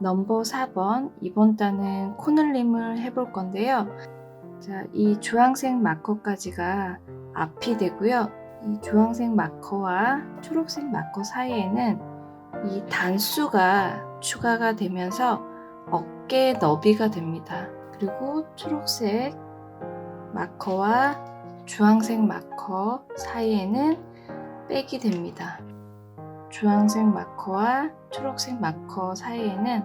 넘버 4번 이번 단은 코늘림을 해볼 건데요. 자, 이 주황색 마커까지가 앞이 되고요. 이 주황색 마커와 초록색 마커 사이에는 이 단수가 추가가 되면서 어깨 너비가 됩니다. 그리고 초록색 마커와 주황색 마커 사이에는 백이 됩니다. 주황색 마커와 초록색 마커 사이에는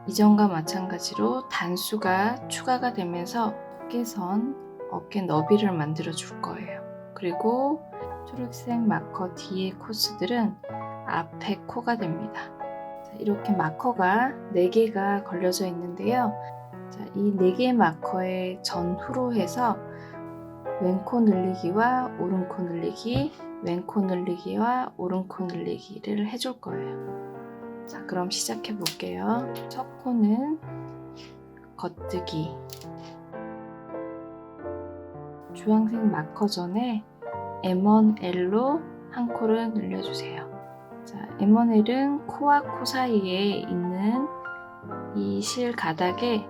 이전과 마찬가지로 단수가 추가가 되면서 어깨선, 어깨 너비를 만들어 줄 거예요. 그리고 초록색 마커 뒤의 코스들은 앞에 코가 됩니다. 자, 이렇게 마커가 4개가 걸려져 있는데요. 자, 이 4개의 마커의 전후로 해서 왼코 늘리기와 오른코 늘리기, 왼코 늘리기와 오른코 늘리기를 해줄 거예요. 자, 그럼 시작해 볼게요. 첫 코는 겉뜨기. 주황색 마커 전에 M1L로 한 코를 늘려주세요. 자, M1L은 코와 코 사이에 있는 이 실 가닥에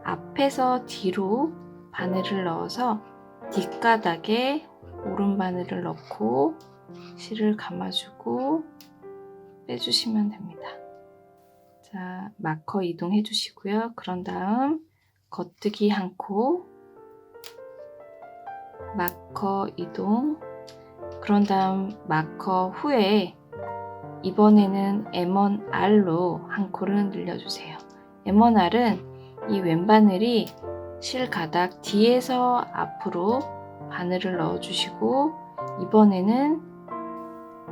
앞에서 뒤로 바늘을 넣어서 뒷가닥에 오른 바늘을 넣고 실을 감아주고 빼주시면 됩니다. 자, 마커 이동해 주시고요. 그런 다음 겉뜨기 한 코, 마커 이동, 그런 다음 마커 후에 이번에는 M1R로 한 코를 늘려주세요. M1R은 이 왼바늘이 실 가닥 뒤에서 앞으로 바늘을 넣어주시고 이번에는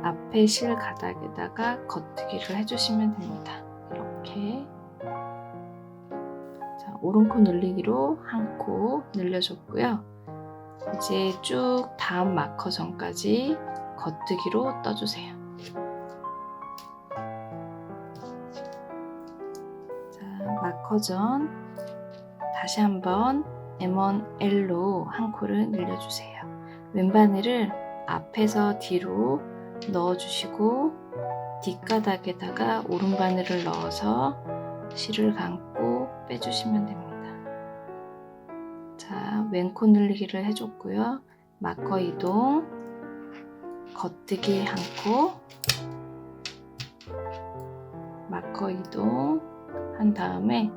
앞에 실 가닥에다가 겉뜨기를 해주시면 됩니다. 이렇게. 자, 오른코 늘리기로 한 코 늘려줬고요. 이제 쭉 다음 마커 전까지 겉뜨기로 떠주세요. 자, 마커 전 다시 한번 M1L로 한 코를 늘려주세요. 왼바늘을 앞에서 뒤로 넣어주시고 뒷가닥에다가 오른바늘을 넣어서 실을 감고 빼주시면 됩니다. 자, 왼코 늘리기를 해줬고요. 마커 이동, 겉뜨기 한 코, 마커 이동 한 다음에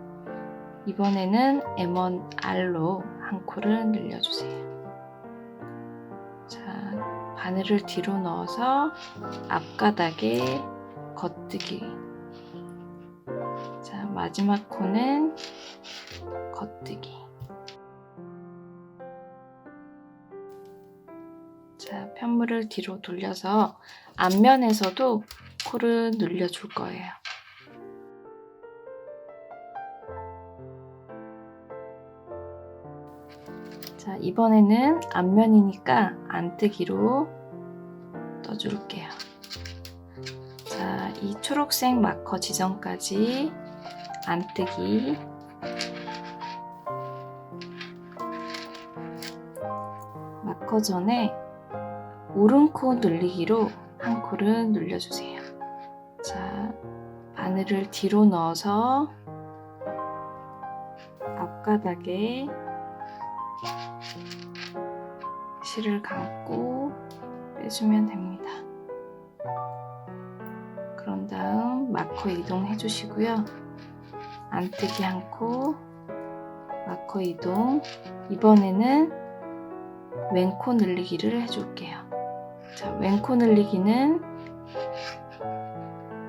이번에는 M1R로 한 코를 늘려주세요. 자, 바늘을 뒤로 넣어서 앞가닥에 겉뜨기. 자, 마지막 코는 겉뜨기. 자, 편물을 뒤로 돌려서 앞면에서도 코를 늘려줄 거예요. 자, 이번에는 앞면이니까 안뜨기로 떠줄게요. 자, 이 초록색 마커 지점까지 안뜨기. 마커 전에 오른코 늘리기로 한 코를 늘려주세요. 자, 바늘을 뒤로 넣어서 앞가닥에 실을 감고 빼주면 됩니다. 그런 다음 마커 이동해 주시고요. 안뜨기 한 코, 마커 이동. 이번에는 왼코 늘리기를 해줄게요. 자, 왼코 늘리기는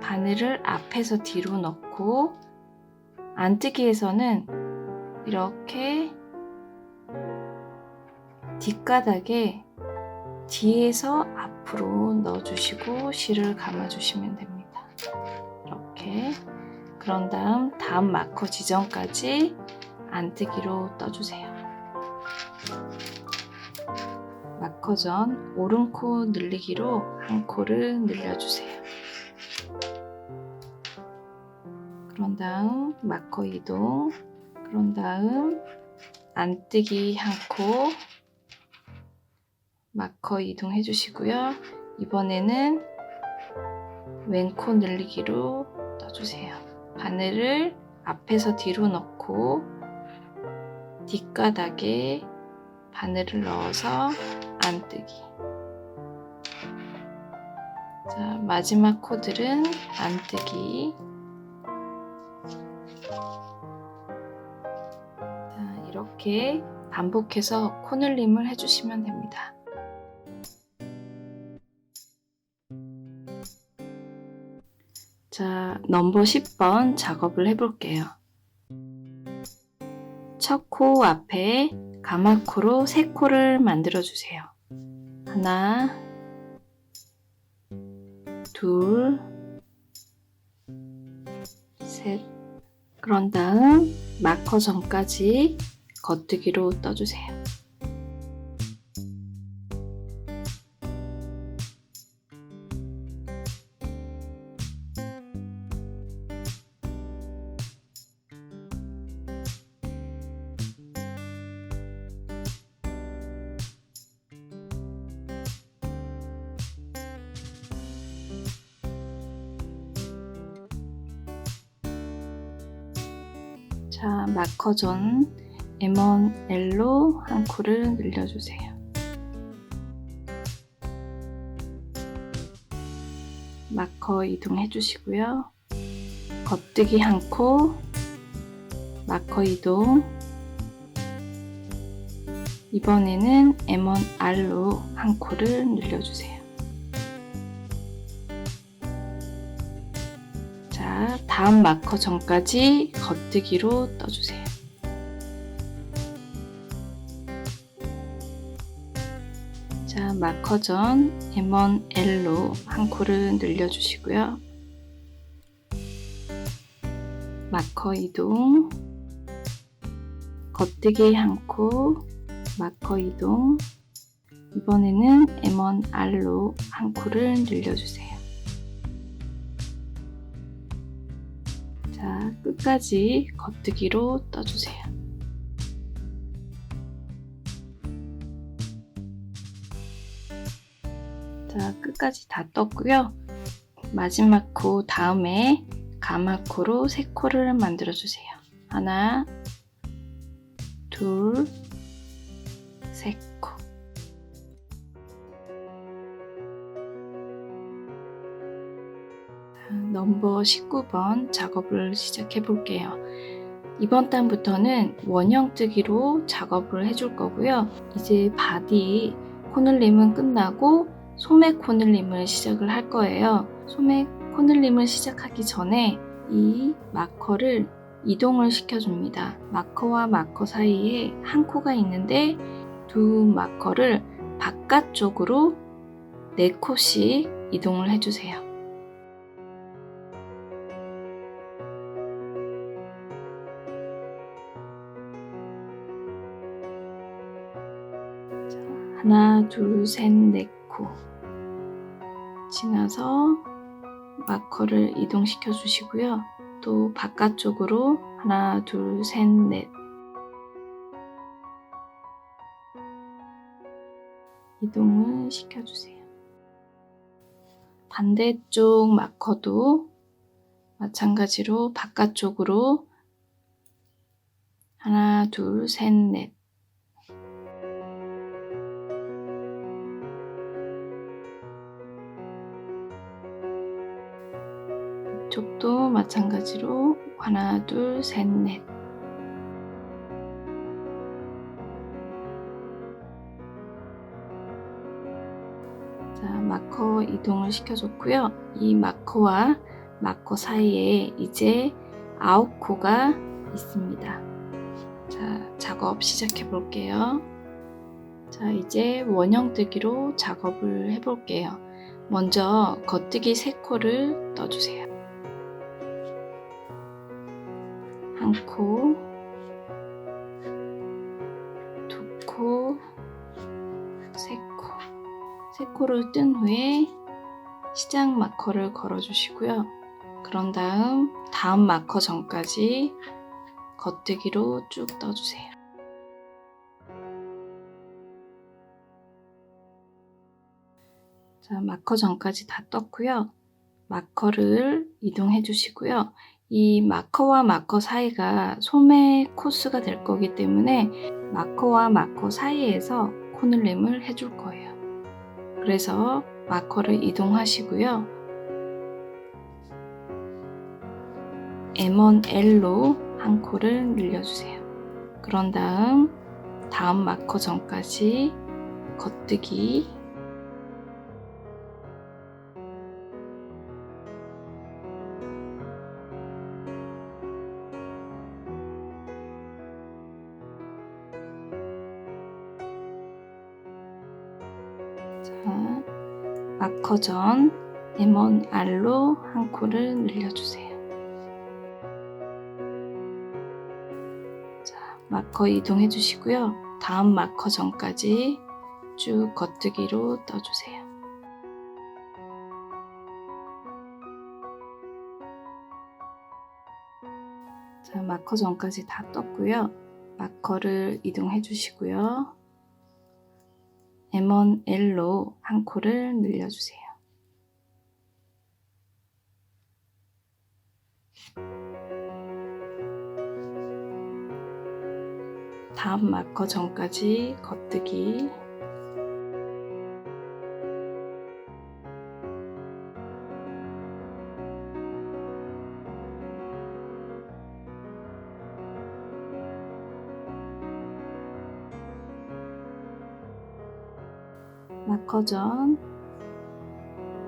바늘을 앞에서 뒤로 넣고 안뜨기에서는 이렇게 뒷가닥에 뒤에서 앞으로 넣어주시고 실을 감아주시면 됩니다. 이렇게. 그런 다음 마커 지점까지 안뜨기로 떠주세요. 마커 전 오른코 늘리기로 한 코를 늘려주세요. 그런 다음 마커 이동, 그런 다음 안뜨기 한 코, 마커 이동해 주시고요. 이번에는 왼코 늘리기로 떠주세요. 바늘을 앞에서 뒤로 넣고 뒷가닥에 바늘을 넣어서 안뜨기. 자, 마지막 코들은 안뜨기. 자, 이렇게 반복해서 코늘림을 해주시면 됩니다. 자, 넘버 10번 작업을 해볼게요. 첫 코 앞에 가마코로 3코를 만들어주세요. 하나, 둘, 셋. 그런 다음 마커 전까지 겉뜨기로 떠주세요. 자, 마커 전 M1L로 한 코를 늘려주세요. 마커 이동해 주시고요. 겉뜨기 한 코, 마커 이동. 이번에는 M1R로 한 코를 늘려주세요. 자, 다음 마커 전까지 겉뜨기로 떠주세요. 자, 마커 전 M1L로 한 코를 늘려주시고요. 마커 이동, 겉뜨기 한 코, 마커 이동. 이번에는 M1R로 한 코를 늘려주세요. 자, 끝까지 겉뜨기로 떠주세요. 자, 끝까지 다 떴고요. 마지막 코 다음에 가마코로 3코를 만들어주세요. 하나, 둘, 3코. 넘버 19번 작업을 시작해 볼게요. 이번 단부터는 원형뜨기로 작업을 해줄 거고요. 이제 바디 코늘림은 끝나고 소매 코늘림을 시작을 할 거예요. 소매 코늘림을 시작하기 전에 이 마커를 이동을 시켜줍니다. 마커와 마커 사이에 한 코가 있는데 두 마커를 바깥쪽으로 4코씩 이동을 해주세요. 하나, 둘, 셋, 4코 지나서 마커를 이동시켜 주시고요. 또 바깥쪽으로 하나, 둘, 셋, 넷 이동을 시켜주세요. 반대쪽 마커도 마찬가지로 바깥쪽으로 하나, 둘, 셋, 넷 이쪽도 마찬가지로 하나, 둘, 셋, 넷 자, 마커 이동을 시켜줬고요. 이 마커와 마커 사이에 이제 9코가 있습니다. 자, 작업 시작해 볼게요. 자, 이제 원형뜨기로 작업을 해 볼게요. 먼저 겉뜨기 3코를 떠주세요. 한 코, 2코, 3코. 3코를 뜬 후에 시작 마커를 걸어주시고요. 그런 다음 마커 전까지 겉뜨기로 쭉 떠주세요. 자, 마커 전까지 다 떴고요. 마커를 이동해 주시고요. 이 마커와 마커 사이가 소매 코스가 될 거기 때문에 마커와 마커 사이에서 코늘림을 해줄 거예요. 그래서 마커를 이동하시고요. M1L로 한 코를 늘려주세요. 그런 다음 마커 전까지 겉뜨기, 마커 전 M1R로 한 코를 늘려주세요. 자, 마커 이동해 주시고요. 다음 마커 전까지 쭉 겉뜨기로 떠주세요. 자, 마커 전까지 다 떴고요. 마커를 이동해 주시고요. M1L로 한 코를 늘려주세요. 다음 마커 전까지 겉뜨기, 마커 전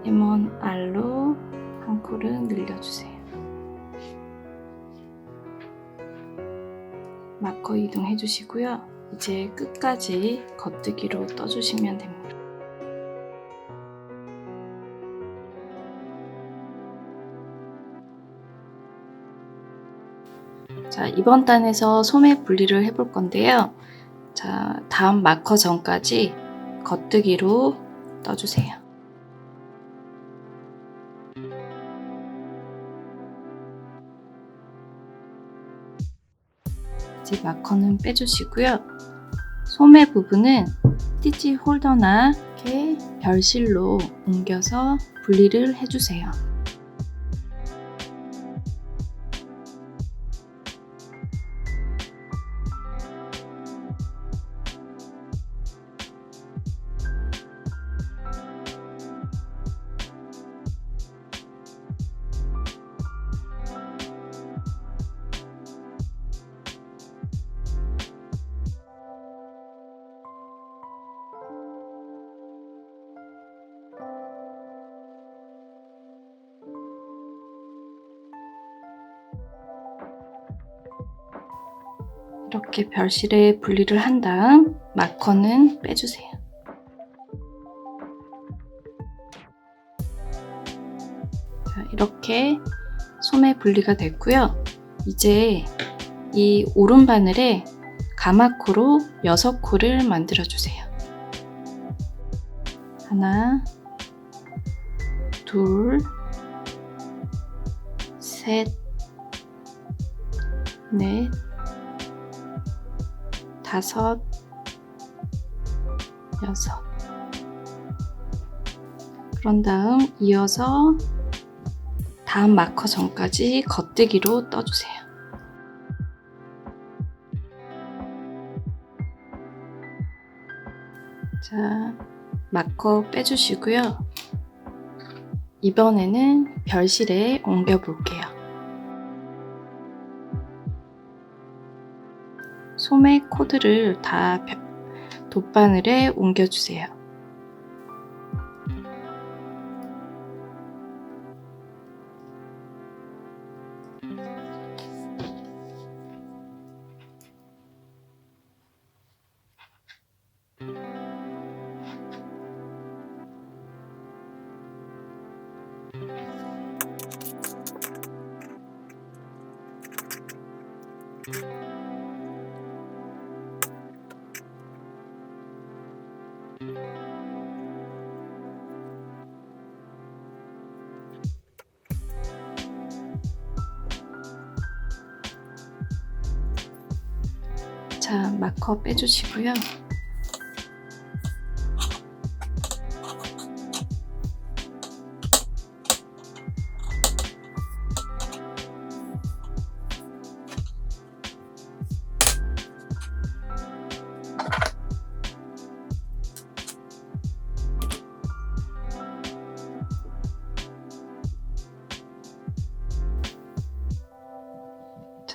M1R로 한 코를 늘려주세요. 마커 이동해 주시고요. 이제 끝까지 겉뜨기로 떠주시면 됩니다. 자, 이번 단에서 소매 분리를 해볼 건데요. 자, 다음 마커 전까지 겉뜨기로 떠주세요. 이제 마커는 빼주시고요. 소매 부분은 스티치 홀더나 이렇게 별실로 옮겨서 분리를 해주세요. 이렇게 별실에 분리를 한 다음 마커는 빼주세요. 자, 이렇게 소매 분리가 됐고요. 이제 이 오른 바늘에 가마코로 6코를 만들어 주세요. 하나, 둘, 셋, 넷, 다섯, 여섯. 그런 다음 이어서 다음 마커 전까지 겉뜨기로 떠주세요. 자, 마커 빼주시고요. 이번에는 별실에 옮겨 볼게요. 소매 코드를 다 돗바늘에 옮겨주세요. 자, 마커 빼주시고요.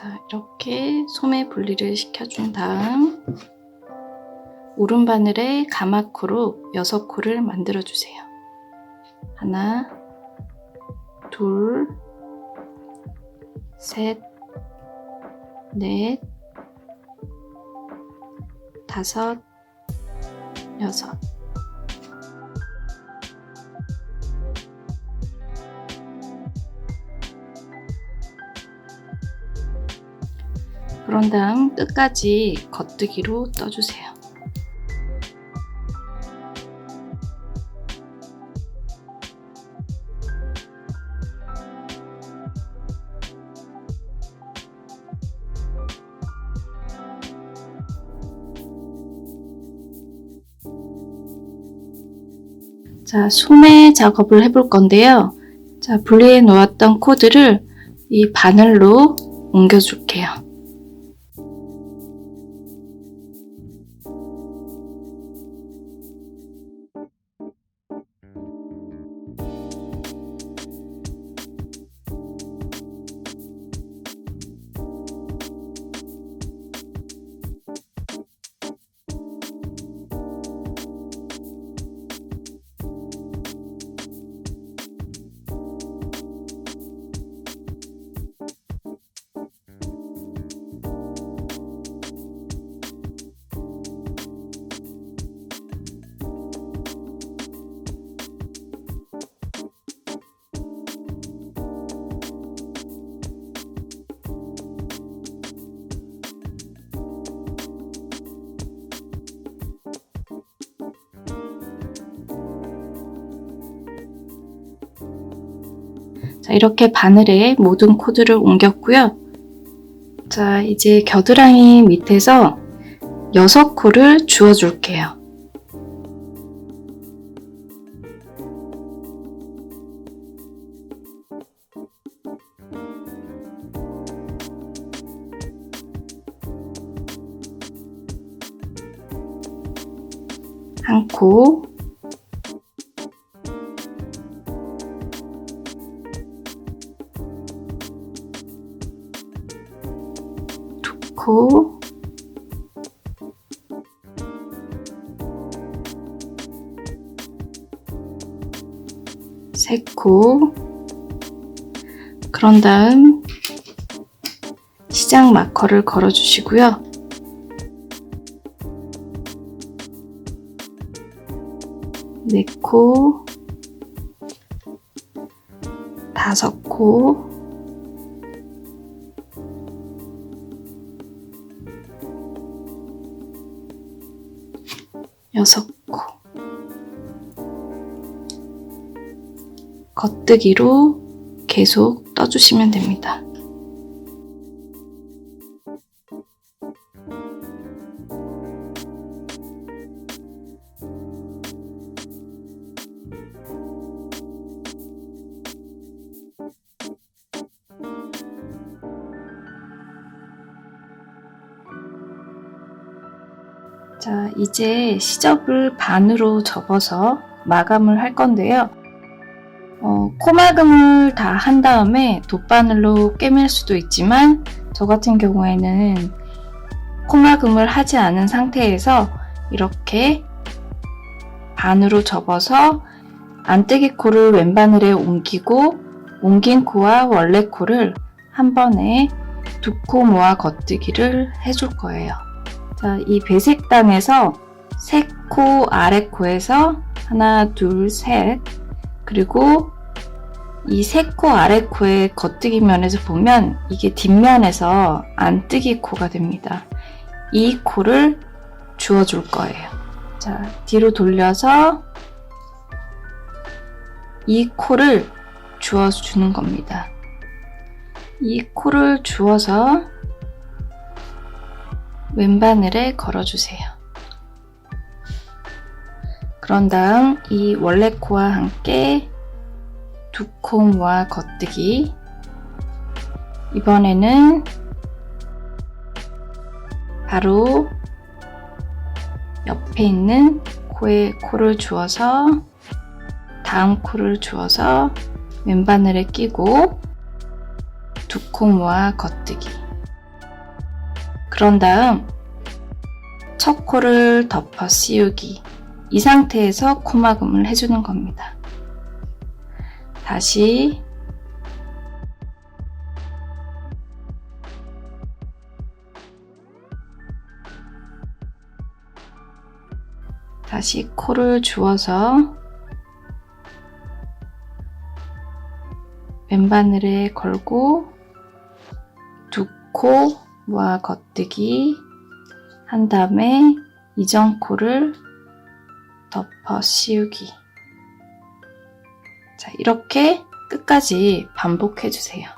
자, 이렇게 소매 분리를 시켜준 다음 오른바늘에 가마코로 6코를 만들어주세요. 하나, 둘, 셋, 넷, 다섯, 여섯. 그런 다음 끝까지 겉뜨기로 떠주세요. 자, 소매 작업을 해볼 건데요. 자, 분리해 놓았던 코드를 이 바늘로 옮겨줄게요. 자, 이렇게 바늘에 모든 코드를 옮겼고요. 자, 이제 겨드랑이 밑에서 6코를 주워줄게요. 한 코, 두 코, 세 코. 그런 다음 시작 마커를 걸어주시고요. 네 코, 5코, 6코. 겉뜨기로 계속 떠주시면 됩니다. 자, 이제 시접을 반으로 접어서 마감을 할 건데요. 코마금을 다 한 다음에 돗바늘로 꿰맬 수도 있지만 저 같은 경우에는 코마금을 하지 않은 상태에서 이렇게 반으로 접어서 안뜨기 코를 왼바늘에 옮기고 옮긴 코와 원래 코를 한 번에 2코 모아 겉뜨기를 해줄 거예요. 자, 이 배색단에서 세 코 아래 코에서 하나, 둘, 셋, 그리고 이 세 코 아래 코의 겉뜨기 면에서 보면 이게 뒷면에서 안뜨기 코가 됩니다. 이 코를 주워줄 거예요. 자, 뒤로 돌려서 이 코를 주워주는 겁니다. 이 코를 주워서 왼바늘에 걸어주세요. 그런 다음 이 원래 코와 함께 2코 모아 겉뜨기. 이번에는 바로 옆에 있는 코에 코를 주워서 다음 코를 주워서 왼바늘에 끼고 2코 모아 겉뜨기. 그런 다음 첫 코를 덮어 씌우기. 이 상태에서 코막음을 해주는 겁니다. 다시 코를 주워서 왼바늘에 걸고 두 코 모아 겉뜨기 한 다음에 이전 코를 덮어 씌우기. 자, 이렇게 끝까지 반복해 주세요.